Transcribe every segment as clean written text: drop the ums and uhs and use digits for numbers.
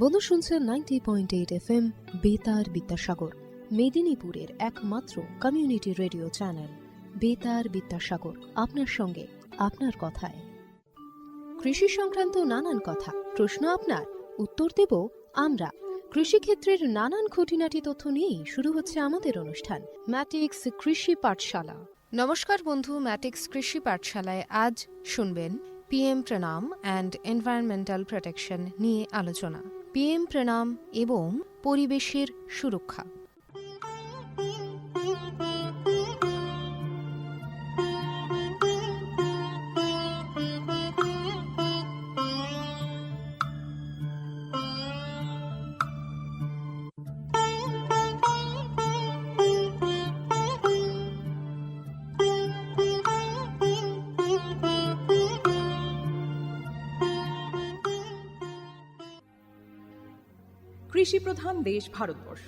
বন্ধু শুনছেন 90.8 FM বেতার বিদ্যাসাগর, মেদিনীপুরের একমাত্র কমিউনিটি রেডিও চ্যানেল বেতার বিদ্যাসাগর। আপনার সঙ্গে, আপনার কথায়। কৃষি সংক্রান্ত নানান কথা, প্রশ্ন আপনার, উত্তর দেব আমরা। কৃষিক্ষেত্রের নানান খুঁটিনাটি তথ্য নিয়েই শুরু হচ্ছে আমাদের অনুষ্ঠান ম্যাটিক্স কৃষি পাঠশালা। নমস্কার বন্ধু, ম্যাটিক্স কৃষি পাঠশালায় আজ শুনবেন পিএম প্রণাম অ্যান্ড এনভায়রনমেন্টাল প্রোটেকশন নিয়ে আলোচনা। পিএম প্রণাম এবং পরিবেশের সুরক্ষা। কৃষিপ্রধান দেশ ভারতবর্ষ,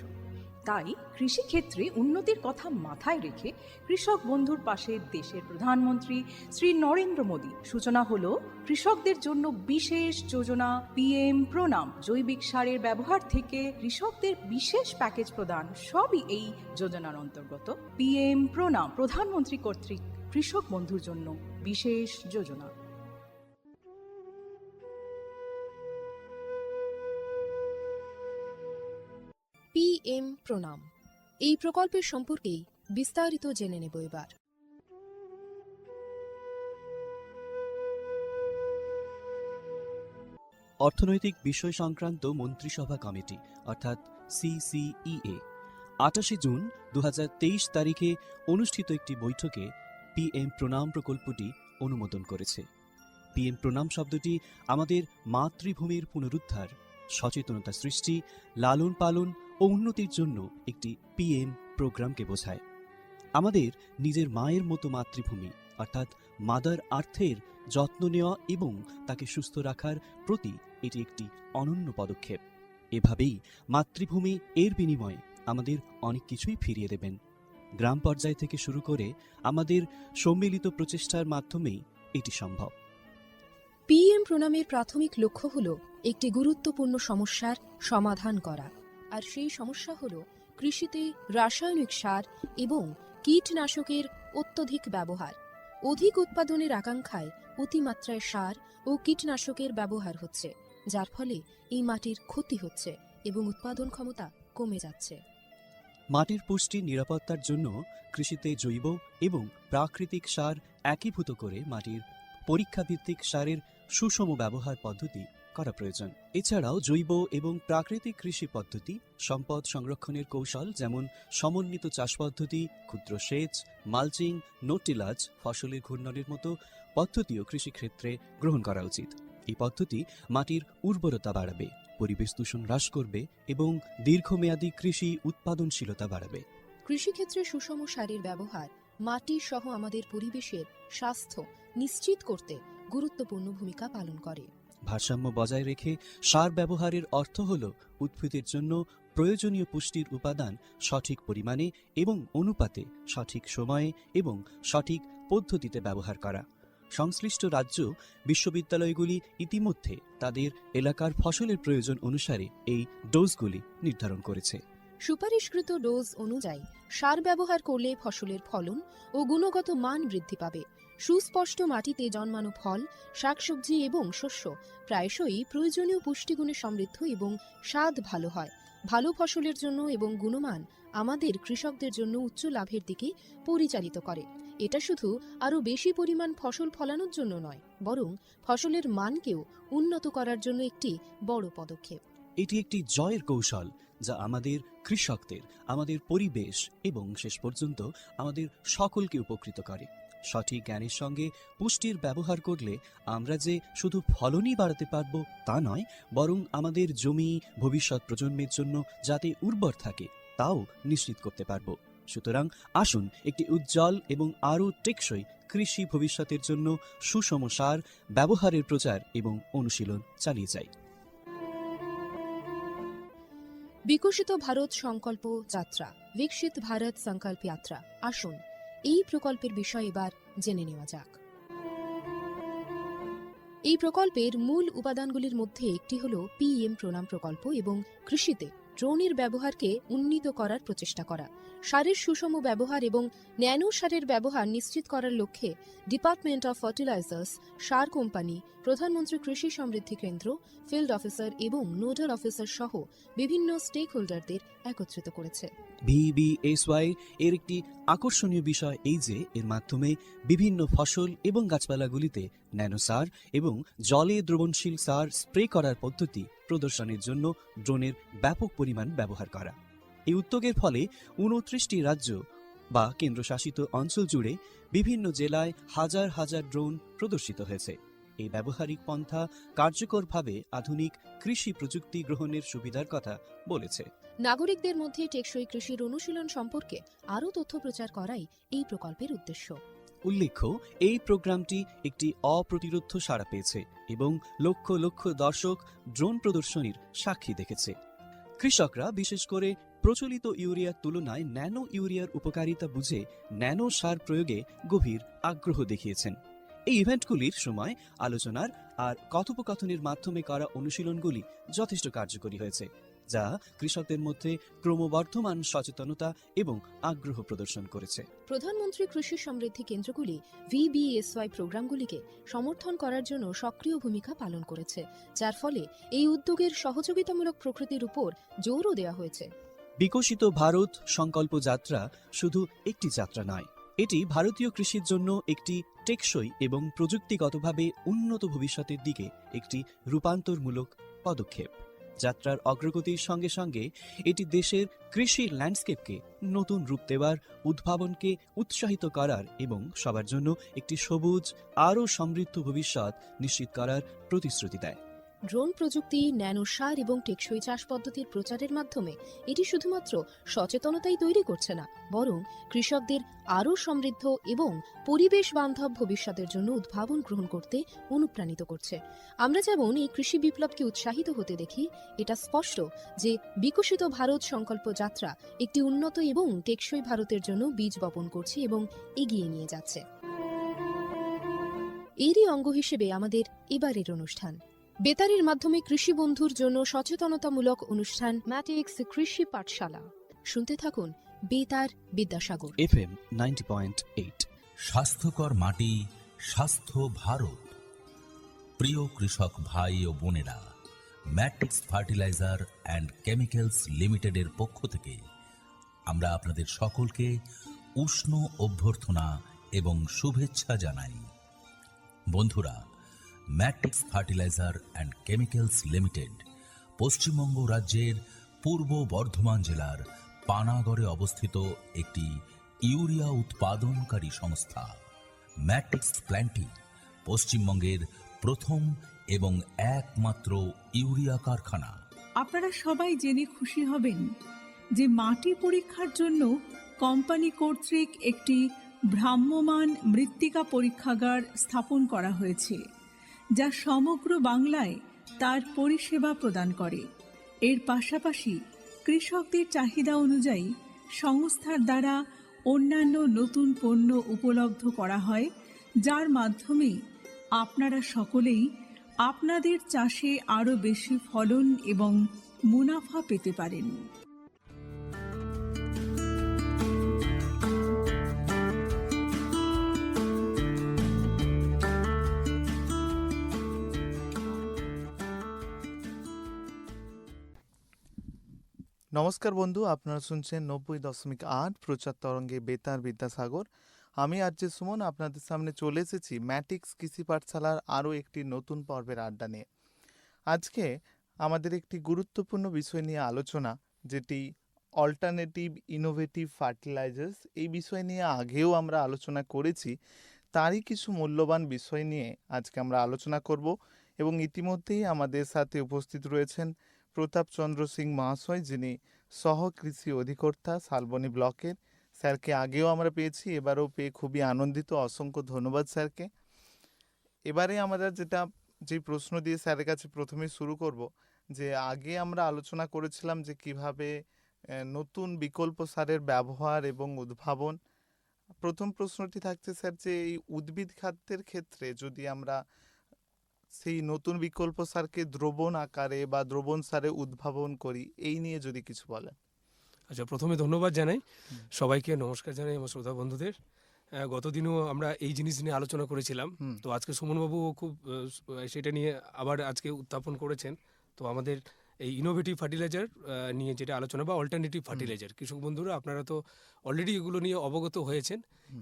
তাই কৃষিক্ষেত্রে উন্নতির কথা মাথায় রেখে কৃষক বন্ধুর পাশে দেশের প্রধানমন্ত্রী শ্রী নরেন্দ্র মোদী। সূচনা হলো কৃষকদের জন্য বিশেষ যোজনা পিএম প্রণাম। জৈবিক সারের ব্যবহার থেকে কৃষকদের বিশেষ প্যাকেজ প্রদান, সবই এই যোজনার অন্তর্গত। পিএম প্রণাম প্রধানমন্ত্রী কর্তৃক কৃষক বন্ধুর জন্য বিশেষ যোজনা। পিএম প্রণাম এই প্রকল্পের সম্পর্কেই বিস্তারিত জেনে নেব এবার। অর্থনৈতিক বিষয় সংক্রান্ত মন্ত্রিসভা কমিটি অর্থাৎ সিসিইএ 28 জুন 2023 তারিখে অনুষ্ঠিত একটি বৈঠকে পিএম প্রণাম প্রকল্পটি অনুমোদন করেছে। পিএম প্রণাম শব্দটি আমাদের মাতৃভূমির পুনরুদ্ধার, সচেতনতা সৃষ্টি, লালন পালন ও উন্নতির জন্য একটি পিএম প্রোগ্রামকে বোঝায়। আমাদের নিজের মায়ের মতো মাতৃভূমি অর্থাৎ মাদার আর্থের যত্ন নেওয়া এবং তাকে সুস্থ রাখার প্রতি এটি একটি অনন্য পদক্ষেপ। এভাবেই মাতৃভূমি এর বিনিময়ে আমাদের অনেক কিছুই ফিরিয়ে দেবেন। গ্রাম পর্যায় থেকে শুরু করে আমাদের সম্মিলিত প্রচেষ্টার মাধ্যমেই এটি সম্ভব। পিএম প্রণামের প্রাথমিক লক্ষ্য হল একটি গুরুত্বপূর্ণ সমস্যার সমাধান করা, আর সেই সমস্যা হল কৃষিতে রাসায়নিক সার এবং কীটনাশকের অত্যধিক ব্যবহার। অধিক উৎপাদনের আকাঙ্ক্ষায় অতিমাত্রায় সার ও কীটনাশকের ব্যবহার হচ্ছে, যার ফলে এই মাটির ক্ষতি হচ্ছে এবং উৎপাদন ক্ষমতা কমে যাচ্ছে। মাটির পুষ্টি নিরাপত্তার জন্য কৃষিতে জৈব এবং প্রাকৃতিক সার একীভূত করে মাটির পরীক্ষাভিত্তিক সারের সুষম ব্যবহার পদ্ধতি করা প্রয়োজন। এছাড়াও জৈব এবং প্রাকৃতিক কৃষি পদ্ধতি, সম্পদ সংরক্ষণের কৌশল যেমন সমন্বিত চাষ পদ্ধতি, ক্ষুদ্র সেচ, মালচিং, নো-টিলাজ, ফসলের ঘূর্ণনের মতো পদ্ধতিও কৃষিক্ষেত্রে গ্রহণ করা উচিত। এই পদ্ধতি মাটির উর্বরতা বাড়াবে, পরিবেশ দূষণ হ্রাস করবে এবং দীর্ঘমেয়াদী কৃষি উৎপাদনশীলতা বাড়াবে। কৃষিক্ষেত্রে সুষম সারের ব্যবহার মাটি সহ আমাদের পরিবেশের স্বাস্থ্য নিশ্চিত করতে গুরুত্বপূর্ণ ভূমিকা পালন করে। ভারসাম্য বজায় রেখে সার ব্যবহারের অর্থ হল উদ্ভিদের জন্য প্রয়োজনীয় পুষ্টির উপাদান সঠিক পরিমাণে এবং অনুপাতে সঠিক সময়ে এবং সঠিক পদ্ধতিতে ব্যবহার করা। সংশ্লিষ্ট রাজ্য বিশ্ববিদ্যালয়গুলি ইতিমধ্যে তাদের এলাকার ফসলের প্রয়োজন অনুসারে এই ডোজগুলি নির্ধারণ করেছে। সুপারিশকৃত ডোজ অনুযায়ী সার ব্যবহার করলে ফসলের ফলন ও গুণগত মান বৃদ্ধি পাবে। সুস্পষ্ট মাটিতে জন্মানো ফল, শাকসবজি এবং শস্য প্রায়শই প্রয়োজনীয় পুষ্টিগুণে সমৃদ্ধ এবং স্বাদ ভালো হয়। ভালো ফসলের জন্য এবং গুণমান আমাদের কৃষকদের জন্য উচ্চ লাভের দিকে পরিচালিত করে। এটা শুধু আরও বেশি পরিমাণ ফসল ফলানোর জন্য নয়, বরং ফসলের মানকেও উন্নত করার জন্য একটি বড় পদক্ষেপ। এটি একটি জয়ের কৌশল যা আমাদের কৃষকদের, আমাদের পরিবেশ এবং শেষ পর্যন্ত আমাদের সকলকে উপকৃত করে। সঠিক জ্ঞানের সঙ্গে পুষ্টির ব্যবহার করলে আমরা যে শুধু ফলনই বাড়াতে পারব তা নয়, বরং আমাদের জমি ভবিষ্যৎ প্রজন্মের জন্য যাতে উর্বর থাকে তাও নিশ্চিত করতে পারব। সুতরাং আসুন একটি উজ্জ্বল এবং আরও টেকসই কৃষি ভবিষ্যতের জন্য সুষম সার ব্যবহারের প্রচার এবং অনুশীলন চালিয়ে যাই। বিকশিত ভারত সংকল্প যাত্রা, বিকশিত ভারত সংকল্প যাত্রা। আসুন এই প্রকল্পের বিষয়ে এবার জেনে নেওয়া যাক। এই প্রকল্পের মূল উপাদানগুলির মধ্যে একটি হল পিএম প্রণাম প্রকল্প এবং কৃষিতে ড্রোনের ব্যবহারকে উন্নীত করার প্রচেষ্টা করা, সারের সুষম ব্যবহার এবং ন্যানো সারের ব্যবহার নিশ্চিত করার লক্ষ্যে department of fertilisers, sir company, প্রধানমন্ত্রী কৃষি সমৃদ্ধি কেন্দ্র, ফিল্ড অফিসার এবং নোডাল অফিসার সহ বিভিন্ন স্টেক হোল্ডারদের একত্রিত করেছে। VBSY এর একটি আকর্ষণীয় বিষয় এই যে এর মাধ্যমে বিভিন্ন ফসল এবং গাছপালাগুলিতে ন্যানো সার এবং জলে দ্রবণশীল সার স্প্রে করার পদ্ধতি প্রদর্শনের জন্য ড্রোনের ব্যাপক পরিমাণ ব্যবহার করা। এই উদ্যোগের ফলে 29টি রাজ্য বা কেন্দ্রশাসিত অঞ্চল জুড়ে বিভিন্ন জেলায় হাজার হাজার ড্রোন প্রদর্শিত হয়েছে। এই ব্যবহারিক পন্থা কার্যকরভাবে আধুনিক কৃষি প্রযুক্তি গ্রহণের সুবিধার কথা বলেছে। নাগরিকদের মধ্যে টেকসই কৃষির অনুশীলন সম্পর্কে আরও তথ্য প্রচার করাই এই প্রকল্পের উদ্দেশ্য। উল্লেখ্য, এই প্রোগ্রামটি একটি অপ্রতিরোধ্য সাড়া পেয়েছে এবং লক্ষ লক্ষ দর্শক ড্রোন প্রদর্শনীর সাক্ষী দেখেছে। কৃষকরা বিশেষ করে প্রচলিত ইউরিয়ার তুলনায় ন্যানো ইউরিয়ার উপকারিতা বুঝে ন্যানো সার প্রয়োগে গভীর আগ্রহ দেখিয়েছেন। এই ইভেন্টগুলির সময় আলোচনার আর কথোপকথনের মাধ্যমে করা অনুশীলনগুলি যথেষ্ট কার্যকরী হয়েছে, যা কৃষকদের মধ্যে ক্রমবর্ধমান সচেতনতা এবং আগ্রহ প্রদর্শন করেছে। প্রধানমন্ত্রী কৃষি সমৃদ্ধি কেন্দ্রগুলি VBSY প্রোগ্রামগুলিকে সমর্থন করার জন্য সক্রিয় ভূমিকা পালন করেছে, যার ফলে এই উদ্যোগের সহযোগিতামূলক প্রকৃতির উপর জোরও দেওয়া হয়েছে। বিকশিত ভারত সংকল্প যাত্রা শুধু একটি যাত্রা নয়, এটি ভারতীয় কৃষির জন্য একটি টেকসই এবং প্রযুক্তিগতভাবে উন্নত ভবিষ্যতের দিকে একটি রূপান্তরমূলক পদক্ষেপ। যাত্রার অগ্রগতির সঙ্গে সঙ্গে এটি দেশের কৃষির ল্যান্ডস্কেপকে নতুন রূপ দেওয়ার, উদ্ভাবনকে উৎসাহিত করার এবং সবার জন্য একটি সবুজ আরও সমৃদ্ধ ভবিষ্যৎ নিশ্চিত করার প্রতিশ্রুতি দেয়। ড্রোন প্রযুক্তি, ন্যানো সার এবং টেকসই চাষ পদ্ধতির প্রচারের মাধ্যমে এটি শুধুমাত্র সচেতনতাই তৈরি করছে না, বরং কৃষকদের আরও সমৃদ্ধ এবং পরিবেশ বান্ধব ভবিষ্যতের জন্য উদ্ভাবন গ্রহণ করতে অনুপ্রাণিত করছে। আমরা যেমন এই কৃষি বিপ্লবকে উৎসাহিত হতে দেখি, এটা স্পষ্ট যে বিকশিত ভারত সংকল্প যাত্রা একটি উন্নত এবং টেকসই ভারতের জন্য বীজ বপন করছে এবং এগিয়ে নিয়ে যাচ্ছে। এরই অঙ্গ হিসেবে আমাদের এবারের অনুষ্ঠান বেতারের মাধ্যমে কৃষি বন্ধুর জন্য সচেতনতামূলক অনুষ্ঠান ম্যাটিক্স কৃষি পাঠশালা। শুনতে থাকুন বেতার বিদ্যাসাগর FM 90.8। স্বাস্থ্যকর মাটি, স্বাস্থ্য ভারত। প্রিয় কৃষক ভাই ও বোনেরা, ম্যাট্রিক্স ফার্টিলাইজার অ্যান্ড কেমিক্যালস লিমিটেডের পক্ষ থেকে আমরা আপনাদের সকলকে উষ্ণ অভ্যর্থনা এবং শুভেচ্ছা জানাই। বন্ধুরা, matrix fertiliser and chemicals limited Paschimbanga রাজ্যের পূর্ব বর্ধমান জেলার পানাগড়ে অবস্থিত একটি ইউরিয়া উৎপাদনকারী সংস্থা। ম্যাট্রিক্স প্ল্যান্টটি পশ্চিমবঙ্গের প্রথম এবং একমাত্র ইউরিয়া কারখানা। আপনারা সবাই জেনে খুশি হবেন যে মাটি পরীক্ষার জন্য কোম্পানি কর্তৃক একটি ভ্রাম্যমাণ মৃত্তিকা পরীক্ষাগার স্থাপন করা হয়েছে, যা সমগ্র বাংলায় তার পরিষেবা প্রদান করে। এর পাশাপাশি কৃষকদের চাহিদা অনুযায়ী সংস্থার দ্বারা অন্যান্য নতুন পণ্য উপলব্ধ করা হয়, যার মাধ্যমে আপনারা সকলেই আপনাদের চাষে আরও বেশি ফলন এবং মুনাফা পেতে পারেন। নমস্কার বন্ধু, আপনারা শুনছেন 90.8 প্রচার তরঙ্গে বেতার বিদ্যাসাগর। আমি আরজে সুমন আপনাদের সামনে চলে এসেছি ম্যাটিক্স কৃষি পাঠশালার আরও একটি নতুন পর্বের আড্ডা নিয়ে। আজকে আমাদের একটি গুরুত্বপূর্ণ বিষয় নিয়ে আলোচনা, যেটি অল্টারনেটিভ ইনোভেটিভ ফার্টিলাইজার্স। এই বিষয় নিয়ে আগেও আমরা আলোচনা করেছি, তারই কিছু মূল্যবান বিষয় নিয়ে আজকে আমরা আলোচনা করব। এবং ইতিমধ্যেই আমাদের সাথে উপস্থিত রয়েছেন প্রতাপ চন্দ্র সিং মহাশয়, যিনি সহ কৃষি অধিকর্তা শালবনী ব্লকের। স্যারকে আগেও আমরা পেয়েছি, এবারেও পেয়ে খুবই আনন্দিত। অসংখ্য ধন্যবাদ স্যারকে। এবারে আমরা যে প্রশ্ন দিয়ে স্যারের কাছে প্রথমে শুরু করব, যে আগে আমরা আলোচনা করেছিলাম যে কিভাবে নতুন বিকল্প সারের ব্যবহার এবং উদ্ভাবন। প্রথম প্রশ্নটি থাকছে স্যার, যে এই উদ্ভিদ খাদ্যের ক্ষেত্রে যদি আমরা সেই নতুন বিকল্প সারকে দ্রবণ আকারে বা দ্রবণ সারে উদ্ভাবন করি, এই নিয়ে যদি কিছু বলেন। আচ্ছা, প্রথমে ধন্যবাদ জানাই সবাইকে, নমস্কার জানাই আমার শ্রোতা বন্ধুদের। গতদিনও আমরা এই জিনিস নিয়ে আলোচনা করেছিলাম, তো আজকে সুমনবাবু খুব সেটা নিয়ে আবার আজকে উত্থাপন করেছেন। তো আমাদের এই ইনোভেটিভ ফার্টিলাইজার নিয়ে যেটা আলোচনা বা অল্টারনেটিভ ফার্টিলাইজার, কৃষক বন্ধুরা আপনারা তো অলরেডি এগুলো নিয়ে অবগত হয়েছেন,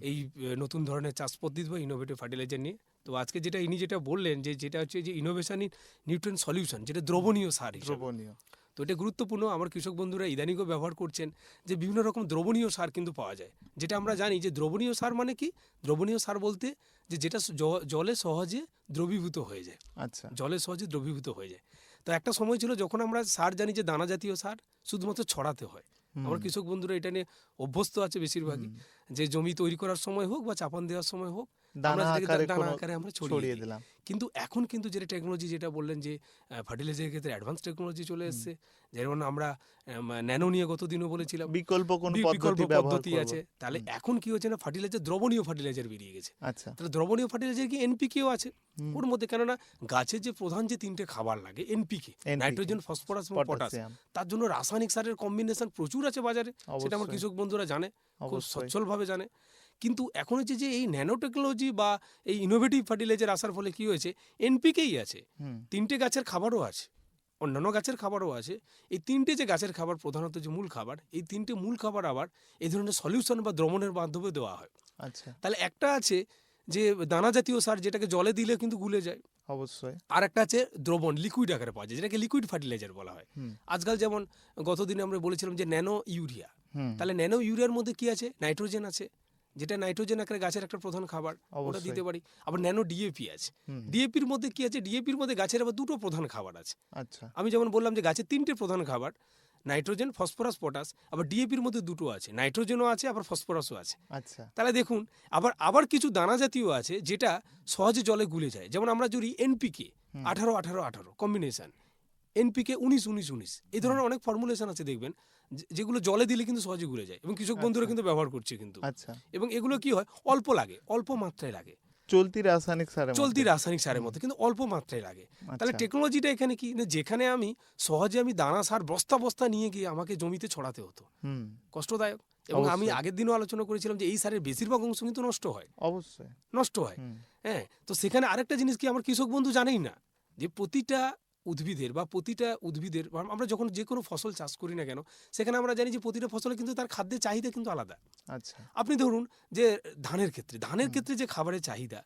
এই নতুন ধরনের চাষ পদ্ধতি বা ইনোভেটিভ ফার্টিলাইজার নিয়ে। তো আজকে যেটা ইনি যেটা বললেন যে যেটা হচ্ছে যে ইনোভেশন ইন নিউট্রিয়েন্ট সলিউশন, যেটা দ্রবণীয় সার হিসেবে, দ্রবণীয়। তো এটা গুরুত্বপূর্ণ। আমার কৃষক বন্ধুরা ইদানিংও ব্যবহার করছেন যে বিভিন্ন রকম দ্রবণীয় সার কিন্তু পাওয়া যায়, যেটা আমরা জানি যে দ্রবণীয় সার মানে কি। দ্রবণীয় সার বলতে যে যেটা জলে সহজে দ্রবীভূত হয়ে যায়, আচ্ছা। জলে সহজে দ্রবীভূত হয়ে যায়। তো একটা সময় ছিল যখন আমরা সার জানি যে দানা জাতীয় সার শুধুমাত্র ছড়াতে হয়। আমার কৃষক বন্ধুরা এটা নিয়ে অভ্যস্ত আছে বেশিরভাগই, যে জমি তৈরি করার সময় হোক বা চাপান দেওয়ার সময় হোক আমরা দানা আকারে আমরা ছড়িয়ে দিলাম। কিন্তু এখন কিন্তু যেটা টেকনোলজি, যেটা বললেন যে ফার্টিলাইজারের ক্ষেত্রে অ্যাডভান্স টেকনোলজি চলে এসেছে, যেমন আমরা ন্যানো নিয়ে গতদিনও বলেছিলাম, বিকল্প কোন বিকল্প পদ্ধতি ব্যবহার আছে। তাহলে এখন কি হচ্ছে না, ফার্টিলাইজার দ্রবণীয় ফার্টিলাইজার বেরিয়ে গেছে। আচ্ছা। তাহলে দ্রবণীয় ফার্টিলাইজার কি এনপিকেও আছে ওর মধ্যে, কেননা গাছের যে প্রধান যে তিনটে খাবার লাগে, এনপিকে, নাইট্রোজেন, ফসফরাস এবং পটাশ, পটাশিয়াম। তার জন্য রাসায়নিক সারের কম্বিনেশন প্রচুর আছে বাজারে, সেটা আমার কৃষক বন্ধুরা জানে, খুব অবশ্যই। সচ্ছলভাবে জানে। কিন্তু এখন হচ্ছে যে এই ন্যানো টেকনোলজি বা এই ইনোভেটিভ ফার্টিলাইজার আসার ফলে কি হয়েছে, এনপিকেই আছে, তিনটে গাছের খাবারও আছে, অন্যান্য গাছের খাবারও আছে। এই তিনটে যে গাছের খাবার, প্রধানত যে মূল খাবার, এই তিনটে মূল খাবার আবার এই ধরনের সলিউশন বা দ্রবণের মাধ্যমে দেওয়া হয়। আচ্ছা। তাহলে একটা আছে যে দানা জাতীয় সার, যেটাকে জলে দিলে কিন্তু গুলে যায়। অবশ্যই। আর একটা আছে দ্রবণ, লিকুইড আকারে পাওয়া যায়, যেটাকে লিকুইড ফার্টিলাইজার বলা হয়। আজকাল যেমন গতদিনে আমরা বলেছিলাম যে ন্যানো ইউরিয়া, তাহলে ন্যানো ইউরিয়ার মধ্যে কি আছে, নাইট্রোজেন আছে, যেটা নাইট্রোজেন আকারে গাছের একটা প্রধান খাবার, ওটা দিতে পারি। আবার ন্যানো ডিএপি আছে, ডিএপির মধ্যে কি আছে, ডিএপির মধ্যে গাছের আবার দুটো প্রধান খাবার আছে। আচ্ছা। আমি যেমন বললাম যে গাছের তিনটে প্রধান খাবার, নাইট্রোজেন, ফসফরাস, পটাশ, আবার ডিএপির মধ্যে দুটো আছে, নাইট্রোজেনও আছে আবার ফসফরাসও আছে। আচ্ছা। তাহলে দেখুন, আবার কিছু দানা জাতীয় আছে যেটা সহজে জলে গুলে যায়, যেমন আমরা যদি এনপিকে 18-18-18 কম্বিনেশন, এনপিকে 19-19-19, এই ধরনের অনেক ফর্মুলেশন আছে দেখবেন, যেগুলো জলে দিলে কিন্তু সহজে গুলে যায়, এবং কৃষক বন্ধুরা কিন্তু ব্যবহার করছে কিন্তু। আচ্ছা। এবং এগুলো কি হয়, অল্প লাগে, অল্প মাত্রায় লাগে, চলতি রাসায়নিক সারের মধ্যে, কিন্তু অল্প মাত্রায় লাগে। তাহলে টেকনোলজিটা এখানে কি না, যেখানে আমি সহজে আমি দানা সার বস্তা বস্তা নিয়ে গিয়ে আমাকে জমিতে ছড়াতে হতো, কষ্টদায়ক। এবং আমি আগের দিনও আলোচনা করেছিলাম যে এই সারের বেশিরভাগ অংশ কিন্তু নষ্ট হয়, অবশ্যই নষ্ট হয়। হ্যাঁ, তো সেখানে আরেকটা জিনিস কি আমার কৃষক বন্ধু জানেই না, যে প্রতিটা উদ্ভিদের আমরা যখন যে কোনো ফসল চাষ করি না কেন, সেখানে আমরা জানি যে প্রতিটা ফসলে কিন্তু তার খাদ্যের চাহিদা কিন্তু আলাদা। আচ্ছা। আপনি ধরুন যে ধানের ক্ষেত্রে যে খাবারের চাহিদা,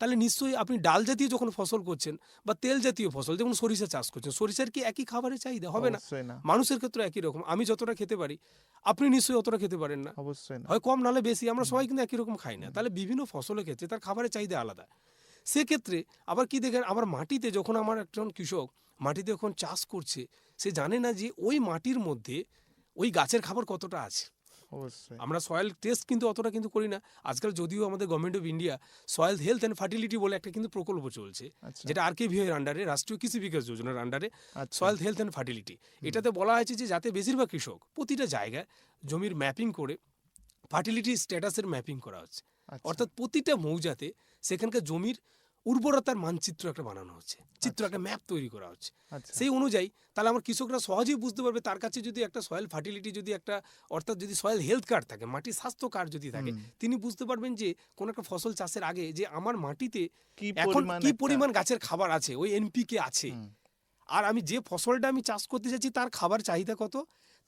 তাহলে নিশ্চয়ই আপনি ডাল জাতীয় যখন ফসল করছেন বা তেল জাতীয় ফসল, যেমন সরিষা চাষ করছেন, সরিষার কি একই খাবারের চাহিদা হবে না? মানুষের ক্ষেত্রে একই রকম, আমি যতটা খেতে পারি আপনি নিশ্চয়ই অতটা খেতে পারেন না, অবশ্যই না, হয় কম নালে বেশি, আমরা সবাই কিন্তু একই রকম খাই না। তাহলে বিভিন্ন ফসলের ক্ষেত্রে তার খাবারের চাহিদা আলাদা। সেক্ষেত্রে আবার কি দেখেন, আবার মাটিতে যখন আমার একজন কৃষক মাটিতে যখন চাষ করছে, সে জানে না যে ওই মাটির মধ্যে ওই গাছের খাবার কতটা আছে। অবশ্যই আমরা সয়েল টেস্ট কিন্তু অতটা কিন্তু করি না আজকাল, যদিও আমাদের government of India soil health and fertility বলে একটা কিন্তু প্রকল্প চলছে, যেটা RKVA এর আন্ডারে, রাষ্ট্রীয় কৃষি বিকাশ যোজনার আন্ডারে সয়েল হেলথ অ্যান্ড ফার্টিলিটি। এটাতে বলা হয়েছে যে যাতে বেশিরভাগ কৃষক প্রতিটা জায়গায় জমির ম্যাপিং করে ফার্টিলিটি স্ট্যাটাসের ম্যাপিং করা হচ্ছে, অর্থাৎ প্রতিটা মৌজাতে সেখানকার জমির উর্বরতার মানচিত্র একটা বানানো হচ্ছে, একটা ম্যাপ তৈরি করা হচ্ছে। সেই অনুযায়ী তাহলে আমার কৃষকরা সহজেই বুঝতে পারবে, তার কাছে যদি একটা সয়েল ফার্টিলিটি যদি একটা, অর্থাৎ যদি সয়েল হেলথ কার্ড থাকে, মাটির স্বাস্থ্য কার্ড যদি থাকে, তিনি বুঝতে পারবেন যে কোন একটা ফসল চাষের আগে যে আমার মাটিতে এখন কি পরিমাণ গাছের খাবার আছে, ওই NPK আছে, আর আমি যে ফসলটা আমি চাষ করতে যাচ্ছি তার খাবার চাহিদা কত,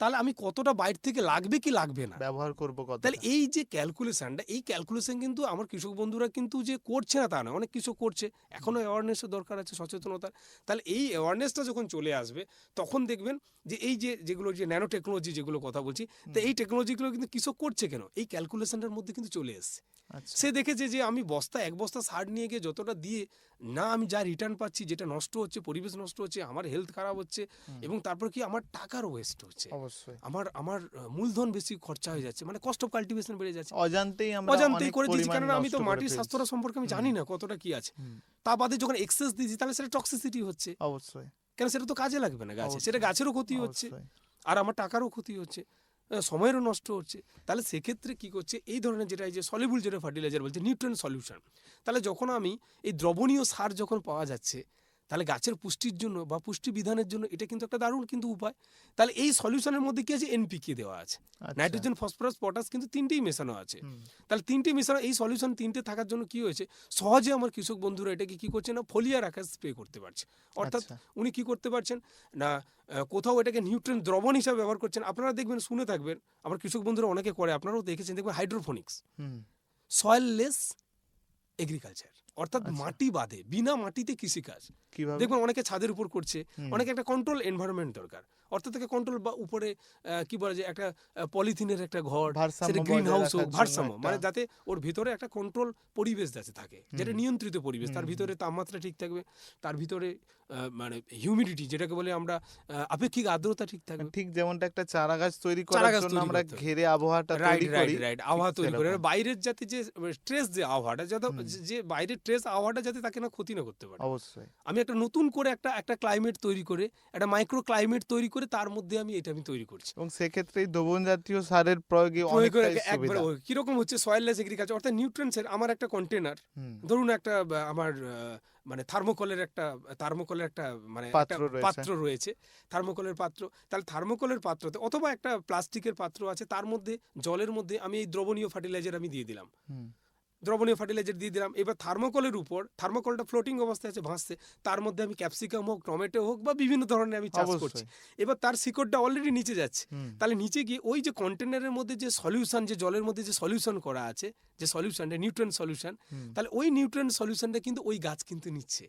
তাহলে আমি কতটা বাইরে থেকে লাগবে কি লাগবে না ব্যবহার করব কত। তাহলে এই যে ক্যালকুলেশনটা, এই ক্যালকুলেশন কিন্তু আমার কৃষক বন্ধুরা কিন্তু যে করছে না তা না, অনেক কিছু করছে, এখনো অ্যাওয়ারনেসের দরকার আছে, সচেতনতার। তাহলে এই অ্যাওয়ারনেসটা যখন চলে আসবে তখন দেখবেন যে এই যেগুলো যে ন্যানো টেকনোলজি যেগুলো কথা বলছি, তো এই টেকনোলজিগুলো কিন্তু কৃষক করছে কেন, এই ক্যালকুলেশনটার মধ্যে কিন্তু চলে এসছে। সে দেখেছে যে আমি এক বস্তা সার নিয়ে গিয়ে যতটা দিয়ে না আমি যা রিটার্ন পাচ্ছি, যেটা নষ্ট হচ্ছে, পরিবেশ নষ্ট হচ্ছে, আমার হেলথ খারাপ হচ্ছে, এবং তারপর কি আমার টাকার ওয়েস্ট হচ্ছে, অবশ্যই আমার মূলধন বেশি খরচা হয়ে যাচ্ছে, মানে কস্ট অফ কাল্টিভেশন বেড়ে যাচ্ছে, অজান্তেই করে দিচ্ছি, কারণ আমি তো মাটির স্বাস্থ্যটা সম্পর্কে আমি জানি না কতটা কি আছে। তা বাদে যখন এক্সেস দিচ্ছি তাহলে সেটা টক্সিসিটি হচ্ছে, অবশ্যই, কেন সেটা তো কাজে লাগবে না গাছে, সেটা গাছেরও ক্ষতি হচ্ছে আর আমার টাকারও ক্ষতি হচ্ছে। সময়েরও নষ্ট হচ্ছে। তাহলে সেক্ষেত্রে কি করছে, এই ধরনের যেটা এই যে সলিবল যেটা ফার্টিলাইজার বলছে, নিউট্রিয়েন্ট সলিউশন, তাহলে যখন আমি এই দ্রবণীয় সার যখন পাওয়া যাচ্ছে, তাহলে গাছের পুষ্টির জন্য বা পুষ্টি বিধানের জন্য এটা কিন্তু একটা দারুণ কিন্তু উপায়। তাহলে এই সলিউশনের মধ্যে কি আছে, এনপিকে দেওয়া আছে, নাইট্রোজেন, ফসফরাস, পটাশ কিন্তু তিনটেই মেশানো আছে। তাহলে তিনটে মেশানো এই সলিউশন তিনটে থাকার জন্য কি হয়েছে, সহজে আমার কৃষক বন্ধুরা এটাকে কি করছে না, ফলিয়ার আকার স্প্রে করতে পারছে। অর্থাৎ উনি কি করতে পারছেন না, কোথাও এটাকে নিউট্রিয়েন্ট দ্রবণ হিসাবে ব্যবহার করছেন। আপনারা দেখবেন, শুনে থাকবেন, আমার কৃষক বন্ধুরা অনেকে করে, আপনারাও দেখেছেন, দেখবেন হাইড্রোফোনিক্স, সয়েললেস এগ্রিকালচার, অর্থাৎ মাটি বাদে, বিনা মাটিতে কৃষিকাজ। দেখবেন অনেকে ছাদের উপর করছে, অনেকে একটা কন্ট্রোল এনভায়রনমেন্ট দরকার, অর্থাৎ তাকে কন্ট্রোল বা উপরে কি বলা যায়, একটা পলিথিনের একটা ঘর, সেটা গ্রিন হাউস হোক, ভারসাম্য, মানে যাতে ওর ভিতরে একটা কন্ট্রোল পরিবেশ যাতে থাকে, যেটা নিয়ন্ত্রিত পরিবেশ, তার ভিতরে তাপমাত্রা ঠিক থাকবে, তার ভিতরে মানে হিউমিডিটি যেটাকে বলে আমরা, আপেক্ষিক আর্দ্রতা ঠিক থাকবে। ঠিক যেমনটা একটা চারা গাছ তৈরি করার জন্য আমরা ঘেরে আবহাওয়াটা তৈরি করি, রাইট, আবহাওয়া তৈরি করে বাইরের যাতে যে স্ট্রেস, যে আবহাওয়াটা যাতে, যে বাইরের স্ট্রেস আবহাওয়াটা যাতে তাকে না ক্ষতি না করতে পারে। অবশ্যই আমি একটা নতুন করে একটা ক্লাইমেট তৈরি করে, একটা মাইক্রো ক্লাইমেট তৈরি করে, তার মধ্যে আমি তৈরি করছি। এবং সেক্ষেত্রে এই দ্রবণ জাতীয় সারের প্রয়োগে অনেকটাই সুবিধা। কিরকম হচ্ছে, সয়েললেস এগ্রিকালচার, অর্থাৎ নিউট্রিয়েন্টসের, আমার একটা কন্টেনার, ধরুন একটা আমার মানে থার্মোকলের একটা মানে পাত্র রয়েছে, থার্মোকলের পাত্র, তাহলে থার্মোকলের পাত্রতে অথবা একটা প্লাস্টিকের পাত্র আছে, তার মধ্যে জলের মধ্যে আমি এই দ্রবণীয় ফার্টিলাইজার আমি দিয়ে দিলাম, এবার থার্মোকলের উপর, থার্মোকলটা ফ্লোটিং অবস্থায় আছে, ভাসছে, তার মধ্যে আমি ক্যাপসিকাম হোক, টমেটো হোক বা বিভিন্ন ধরনের আমি চাষ করছি। এবার তার শিকড়টা অলরেডি নিচে যাচ্ছে, তাহলে নিচে গিয়ে ওই যে কন্টেনারের মধ্যে যে সলিউশন, যে জলের মধ্যে যে সলিউশন করা আছে, যে সলিউশনটা নিউট্রিয়েন্ট সলিউশন, তাহলে ওই নিউট্রিয়েন্ট সলিউশনটা কিন্তু ওই গাছ কিন্তু নিচ্ছে।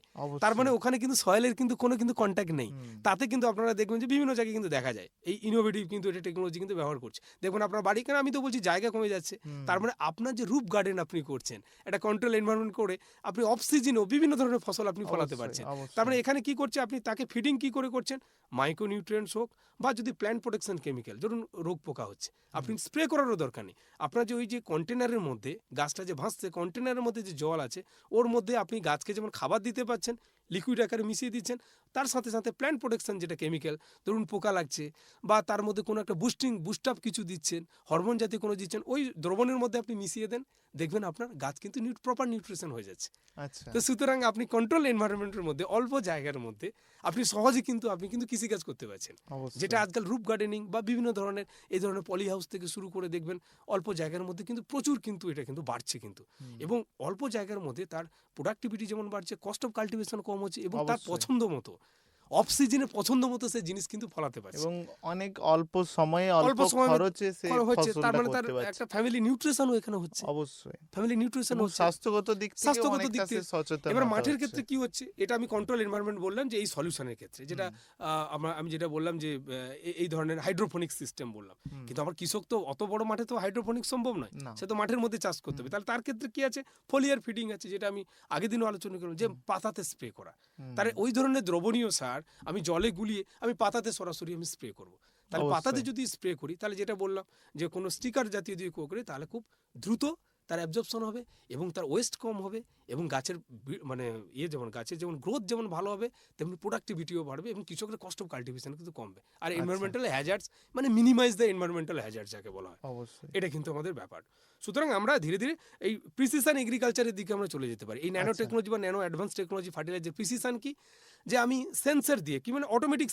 তার মানে ওখানে কিন্তু সয়েলের কিন্তু কোনো কিন্তু কন্ট্যাক্ট নেই। তাতে কিন্তু আপনারা দেখবেন যে বিভিন্ন জায়গায় কিন্তু দেখা যায় এই ইনোভেটিভ কিন্তু এটা টেকনোলজি কিন্তু ব্যবহার করছে। দেখুন আপনার বাড়ি, কেন আমি তো বলছি জায়গা কমে যাচ্ছে, তার মানে আপনার যে রুফ গার্ডেন আপনি করছেন, একটা কন্ট্রোল এনভায়রনমেন্ট করে আপনি অফ সিজনেও বিভিন্ন ধরনের ফসল আপনি ফলাতে পারছেন। তার মানে এখানে কি করছে, আপনি তাকে ফিডিং কি করে করছেন, মাইক্রোনিউট্রিয়েন্টস হোক বা যদি প্ল্যান্ট প্রোটেকশন কেমিক্যাল, ধরুন রোগ পোকা হচ্ছে, আপনি স্প্রে করারও দরকার নেই। আপনার যে ওই যে কন্টেনারের মধ্যে গাছটা যে ভাসছে, কন্টেনারের মধ্যে যে জল আছে, ওর মধ্যে আপনি গাছকে যেমন খাবার দিতে পারছেন, লিকুইড আকারে মিশিয়ে দিচ্ছেন, তার সাথে সাথে প্ল্যান্ট প্রোটেকশন যেটা কেমিক্যাল, ধরুন পোকা লাগছে বা তার মধ্যে কোনো একটা বুস্ট আপ কিছু দিচ্ছেন, হরমোন জাতীয় কোনো দিচ্ছেন, ওই দ্রবণের মধ্যে আপনি মিশিয়ে দেন, দেখবেন আপনার গাছ কিন্তু প্রপার নিউট্রিশন হয়ে যাচ্ছে। তো সুতরাং আপনি কন্ট্রোল এনভায়রনমেন্টের মধ্যে, অল্প জায়গার মধ্যে আপনি সহজে কিন্তু কৃষিকাজ করতে পারছেন, যেটা আজকাল রুফ গার্ডেনিং বা বিভিন্ন ধরনের এই ধরনের পলি হাউস থেকে শুরু করে দেখবেন অল্প জায়গার মধ্যে কিন্তু প্রচুর কিন্তু এটা কিন্তু বাড়ছে কিন্তু, এবং অল্প জায়গার মধ্যে তার প্রোডাক্টিভিটি যেমন বাড়ছে, কস্ট অফ কাল্টিভেশন কম হচ্ছে, এবং তার পছন্দ মতো অফ সিজনে পছন্দ মতো সে জিনিস কিন্তু ফলাতে পারছে, এবং অনেক অল্প সময়ে অল্প খরচে সে ফসলটা তার মানে তার করতে পারছে। একটা ফ্যামিলি নিউট্রিশনও এখানে হচ্ছে, অবশ্যই ফ্যামিলি নিউট্রিশন হচ্ছে, স্বাস্থ্যগত দিক থেকে সচেতন। এবার মাঠের ক্ষেত্রে কি হচ্ছে, এটা আমি কন্ট্রোল এনভায়রনমেন্ট বললাম যে এই সলিউশনের ক্ষেত্রে, যেটা আমি যেটা বললাম যে এই ধরনের হাইড্রোফোনিক সিস্টেম বললাম, কিন্তু আমার কৃষক তো অত বড় মাঠে তো হাইড্রোফোনিক সম্ভব নয়, সে তো মাঠের মধ্যে চাষ করতে হবে। তাহলে তার ক্ষেত্রে কি আছে, ফলিয়ার ফিডিং আছে, যেটা আমি আগের দিনও আলোচনা করলাম, যে পাতাতে স্প্রে করা, তার ওই ধরনের দ্রবণীয় সার আমি জলে গুলিয়ে আমি পাতাতে সরাসরি আমি স্প্রে করব। তাহলে পাতাতে যদি স্প্রে করি, তাহলে যেটা বললাম যে কোনো স্টিকার জাতীয় দিয়ে করি, তাহলে খুব দ্রুত তার অ্যাবজর্পশন হবে এবং তার ওয়েস্ট কম হবে, এবং গাছের মানে যেমন গাছের যেমন গ্রোথ যেমন ভালো হবে, তেমনি প্রোডাক্টিভিটিও বাড়বে, এবং কৃষকের কস্ট অফ কাল্টিভেশন কিন্তু কমবে। আর এনভায়রনমেন্টাল হ্যাজার্ডস মানে মিনিমাইজ দ্য এনভায়রনমেন্টাল হ্যাজার্ডস যাকে বলা হয়, এটা কিন্তু আমাদের ব্যাপার। সুতরাং আমরা ধীরে ধীরে এই প্রিসিশন এগ্রিকালচারের দিকে আমরা চলে যেতে পারি। এই ন্যানো টেকনোলজি বা nano advance technology fertiliser precision কি, যে আমি সেন্সর দিয়ে কি মানে অটোমেটিক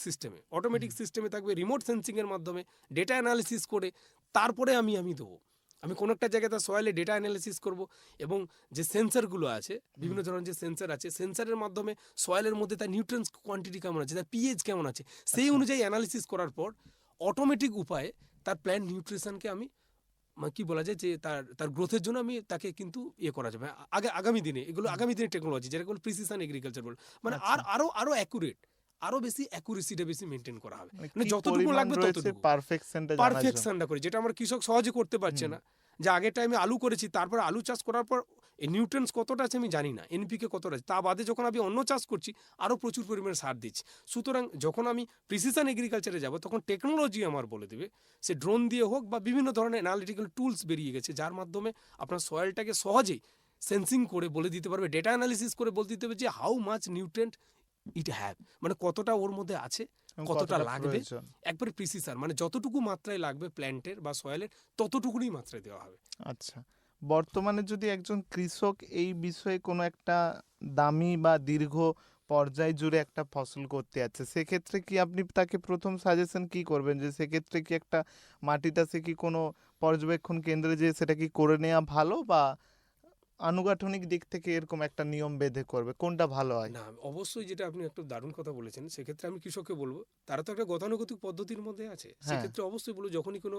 সিস্টেমে থাকবে, রিমোট সেন্সিংয়ের মাধ্যমে ডেটা অ্যানালিসিস করে তারপরে আমি দেবো। আমি কোনো একটা জায়গায় তার সয়েলে ডেটা অ্যানালিসিস করব, এবং যে সেন্সরগুলো আছে, বিভিন্ন ধরনের যে সেন্সর আছে, সেন্সরের মাধ্যমে সয়েলের মধ্যে তার নিউট্রিয়েন্টস কোয়ান্টিটি কেমন আছে, তার পিএইচ কেমন আছে, সেই অনুযায়ী অ্যানালিসিস করার পর অটোমেটিক উপায়ে তার প্ল্যান্ট নিউট্রিশনকে আমি কি বলা যায় যে তার গ্রোথের জন্য আমি তাকে কিন্তু করা যাবে আগামী দিনে। এগুলো আগামী দিনের টেকনোলজি, যেগুলো প্রিসিশন এগ্রিকালচার বলে, মানে আরো অ্যাকুরেট, আরো বেশি অ্যাকুরেসিটা বেশি মেনটেন করা হবে, মানে যতটুকু লাগবে ততটুকু পারফেকশনটা করে, যেটা আমার কৃষক সহজে করতে পারছে না। যে আগের টাইমে আলু করেছি, তারপর আলু চাষ করার পর এই নিউট্রিয়েন্টস কতটা আছে আমি জানি না, এনপিকে কতটা আছে, তা বাদে যখন আমি অন্য চাষ করছি আরও প্রচুর পরিমাণে সার দিচ্ছি। সুতরাং যখন আমি প্রিসিশন এগ্রিকালচারে যাব, তখন টেকনোলজি আমার বলে দেবে, সে ড্রোন দিয়ে হোক বা বিভিন্ন ধরনের অ্যানালিটিক্যাল টুলস বেরিয়ে গেছে, যার মাধ্যমে আপনার সয়েলটাকে সহজেই সেন্সিং করে বলে দিতে পারবে, ডেটা অ্যানালিসিস করে বলে দিতে হবে যে how much nutrient it have, মানে কতটা ওর মধ্যে আছে, এবং কতটা লাগবে, প্রয়োজন। একবারে প্রিসিসার, মানে যতটুকু মাত্রায় লাগবে প্ল্যান্টের বা সয়েলের ততটুকুনি মাত্রায় দেওয়া হবে। আচ্ছা, বর্তমানে যদি একজন কৃষক এই বিষয়ে কোনো একটা দামি বা দীর্ঘ পর্যায় জুড়ে একটা ফসল করতে যাচ্ছে, সেক্ষেত্রে কি আপনি তাকে প্রথম সাজেশন কি করবেন, যে সেক্ষেত্রে কি একটা মাটিটা সে কি কোনো পর্যবেক্ষণ কেন্দ্রে যে সেটা কি করে নেওয়া ভালো, বা আনুষ্ঠানিক দিক থেকে এরকম একটা নিয়ম বেঁধে করবে, কোনটা ভালো হয়? না, অবশ্যই যেটা আপনি একটা দারুণ কথা বলেছেন, সেক্ষেত্রে আমি কৃষককে বলবো তারা তো একটা গতানুগতিক পদ্ধতির মধ্যে আছে, সেক্ষেত্রে অবশ্যই বলবো যখনই কোনো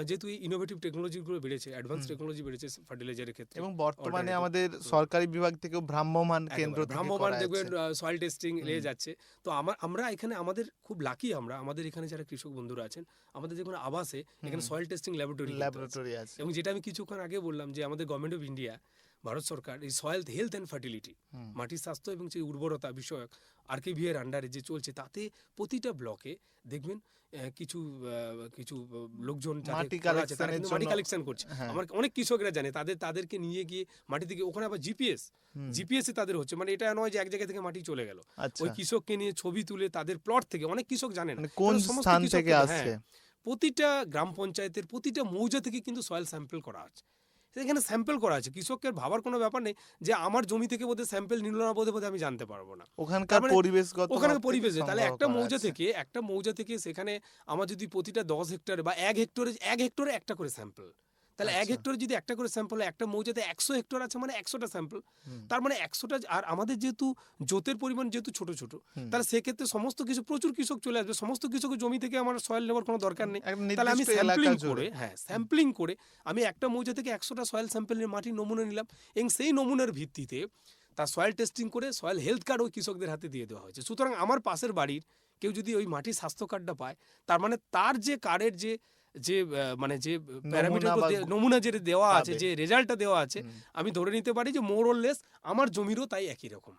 যেহেতু এই ইনোভেটিভ টেকনোলজিগুলো বেড়েছে, অ্যাডভান্স টেকনোলজি বেড়েছে ফার্টিলাইজারের ক্ষেত্রে, এবং বর্তমানে alternative। আমাদের সরকারি বিভাগ থেকেও ভ্রাম্যমাণ কেন্দ্র থেকে ভ্রাম্যমান করা দেখবেন আছে। সয়েল টেস্টিং নিয়ে যাচ্ছে। তো আমরা এখানে আমাদের খুব লাকি, আমাদের এখানে যারা কৃষক বন্ধুরা আছেন, আমাদের যে কোনো আবাসে এখানে সয়েল টেস্টিং ল্যাবরেটরি আছে। এবং যেটা আমি কিছুক্ষণ আগে বললাম যে আমাদের গভর্নমেন্ট অফ ইন্ডিয়া, ভারত সরকার এই সয়েল হেলথ অ্যান্ড ফার্টিলিটি, মাটির স্বাস্থ্য এবং যে উর্বরতা বিষয়ক আরকেভিএর আন্ডারে যে চলছে, তাতে প্রতিটা ব্লকে দেখবেন কিছু কিছু লোকজন মাটি যারা আছে তারা কিন্তু মাটি কালেকশনের কালেকশন করছে। হ্যাঁ। আমার অনেক কৃষকরা জানে, তাদেরকে নিয়ে গিয়ে মাটি থেকে ওখানে আবার জিপিএস এ তাদের হচ্ছে, মানে এটা নয় যে এক জায়গা থেকে মাটি চলে গেল, আচ্ছা, ওই কৃষককে নিয়ে ছবি তুলে তাদের প্লট থেকে, অনেক কৃষক জানেন মানে কোন স্থান থেকে আসছে, প্রতিটা গ্রাম পঞ্চায়েতের প্রতিটা মৌজা থেকে কিন্তু সয়েল স্যাম্পল করা আছে, এখানে স্যাম্পল করা আছে। কৃষকের ভাবার কোনো ব্যাপার নেই যে আমার জমি থেকে বোধহয় স্যাম্পল নিল না, বোধহয় আমি জানতে পারবো না, ওখানকার পরিবেশগত ওখানে পরিবেশে। তাহলে একটা মৌজা থেকে সেখানে আমার যদি প্রতিটা 10 হেক্টরে বা 1 হেক্টরে একটা করে স্যাম্পল, তাহলে 1 হেক্টরে যদি একটা করে স্যাম্পল, একটা মৌজাতে 100 হেক্টর আছে মানে 100টা স্যাম্পল, তার মানে 100টা। আর আমাদের যেহেতু জোতের পরিমাণ যেহেতু ছোট ছোট, তাহলে সেক্ষেত্রে সমস্ত কিছু প্রচুর কৃষক চলে আসবে, সমস্ত কৃষকের জমি থেকে আমার সয়েল নেওয়ার কোনো দরকার নেই। তাহলে আমি স্যাম্পলিং করে আমি একটা মৌজা থেকে 100টা সয়েল স্যাম্পলের মাটির নমুনা নিলাম, এবং সেই নমুনার ভিত্তিতে তার সয়েল টেস্টিং করে সয়েল হেলথ কার্ড ওই কৃষকদের হাতে দিয়ে দেওয়া হয়েছে। সুতরাং আমার পাশের বাড়ির কেউ যদি ওই মাটির স্বাস্থ্য কার্ডটা পায়, তার মানে তার যে কার্ডের যে মানে যে প্যারামিটার নমুনা যেটা দেওয়া আছে, যে রেজাল্টটা দেওয়া আছে, আমি ধরে নিতে পারি যে মোর অর লেস আমার জমিরও তাই একই রকম।